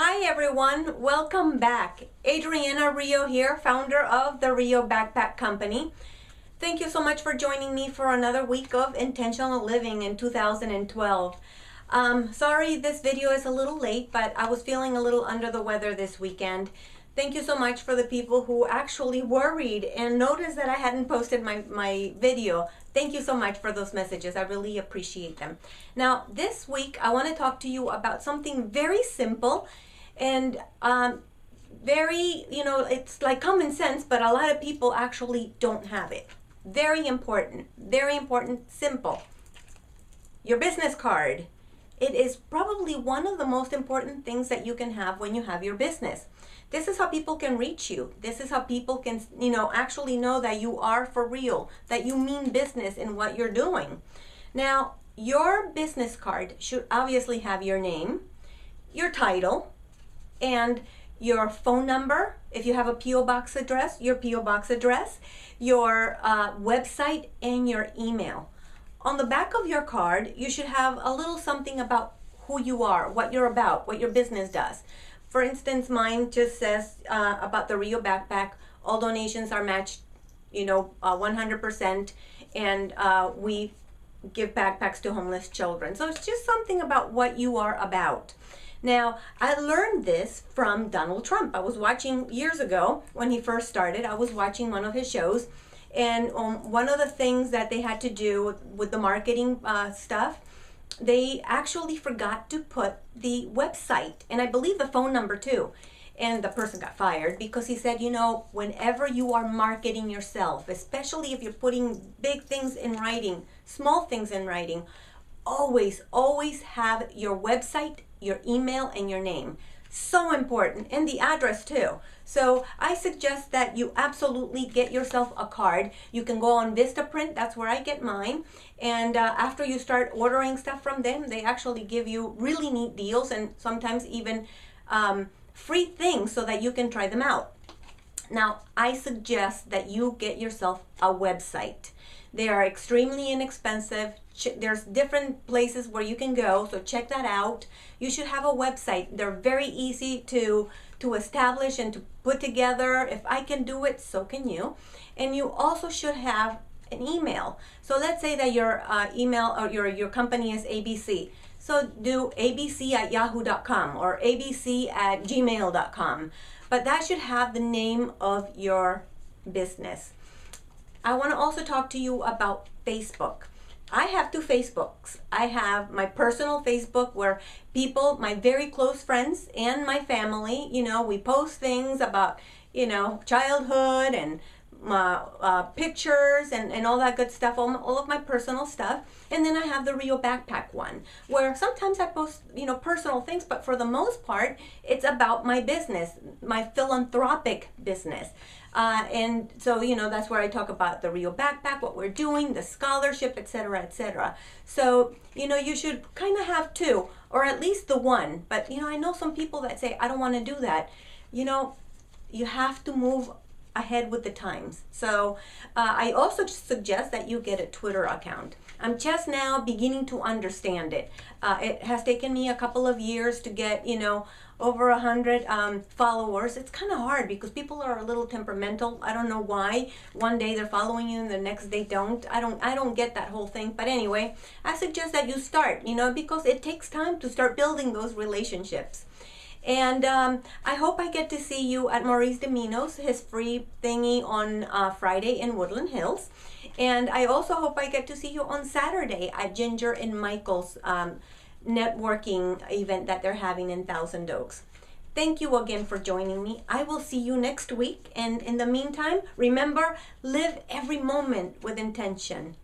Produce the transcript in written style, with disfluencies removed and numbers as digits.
Hi everyone, welcome back. Adriana Rio here, founder of the Rio Backpack Company. Thank you so much for joining me for another week of intentional living in 2012. Sorry this video is a little late, but I was feeling a little under the weather this weekend. Thank you so much for the people who actually worried and noticed that I hadn't posted my video. Thank you so much for those messages. I really appreciate them. Now, this week, I want to talk to you about something very simple and very, it's like common sense, but a lot of people actually don't have it. Very important, simple. Your business card. It is probably one of the most important things that you can have when you have your business. This is how people can reach you. This is how people can, actually know that you are for real, that you mean business in what you're doing. Now, your business card should obviously have your name, your title, and your phone number. If you have a P.O. box address, your P.O. box address, your website, and your email. On the back of your card, you should have a little something about who you are, what you're about, what your business does. For instance, mine just says about the Rio Backpack, all donations are matched, 100%, and we give backpacks to homeless children. So it's just something about what you are about. Now, I learned this from Donald Trump. I was watching years ago when he first started. I was watching one of his shows, and one of the things that they had to do with the marketing stuff, they actually forgot to put the website and I believe the phone number too. And the person got fired because he said, whenever you are marketing yourself, especially if you're putting big things in writing, small things in writing, always have your website, your email, and your name. So important, and the address too. So I suggest that you absolutely get yourself a card. You can go on Vistaprint, that's where I get mine. And after you start ordering stuff from them, they actually give you really neat deals and sometimes even free things so that you can try them out. Now, I suggest that you get yourself a website. They are extremely inexpensive. There's different places where you can go, so check that out. You should have a website. They're very easy to establish and to put together. If I can do it, so can you. And you also should have an email. So let's say that your email or your company is ABC. So do abc@yahoo.com or abc@gmail.com. But that should have the name of your business. I want to also talk to you about Facebook. I have two Facebooks. I have my personal Facebook where people, my very close friends and my family, we post things about, childhood and pictures and all that good stuff, all of my personal stuff. And then I have the Rio Backpack one where sometimes I post, personal things, but for the most part, it's about my business, my philanthropic business. And so, that's where I talk about the Rio Backpack, what we're doing, the scholarship, etc., etc. So, you should kind of have two, or at least the one. But, I know some people that say, I don't want to do that. You have to move ahead with the times. So I also suggest that you get a Twitter account. I'm just now beginning to understand it. It has taken me a couple of years to get, over 100 followers. It's kind of hard because people are a little temperamental. I don't know why. One day they're following you and the next they don't. I don't get that whole thing. But anyway, I suggest that you start, because it takes time to start building those relationships. And I hope I get to see you at Maurice Domino's, his free thingy on Friday in Woodland Hills. And I also hope I get to see you on Saturday at Ginger and Michael's networking event that they're having in Thousand Oaks. Thank you again for joining me. I will see you next week. And in the meantime, remember, live every moment with intention.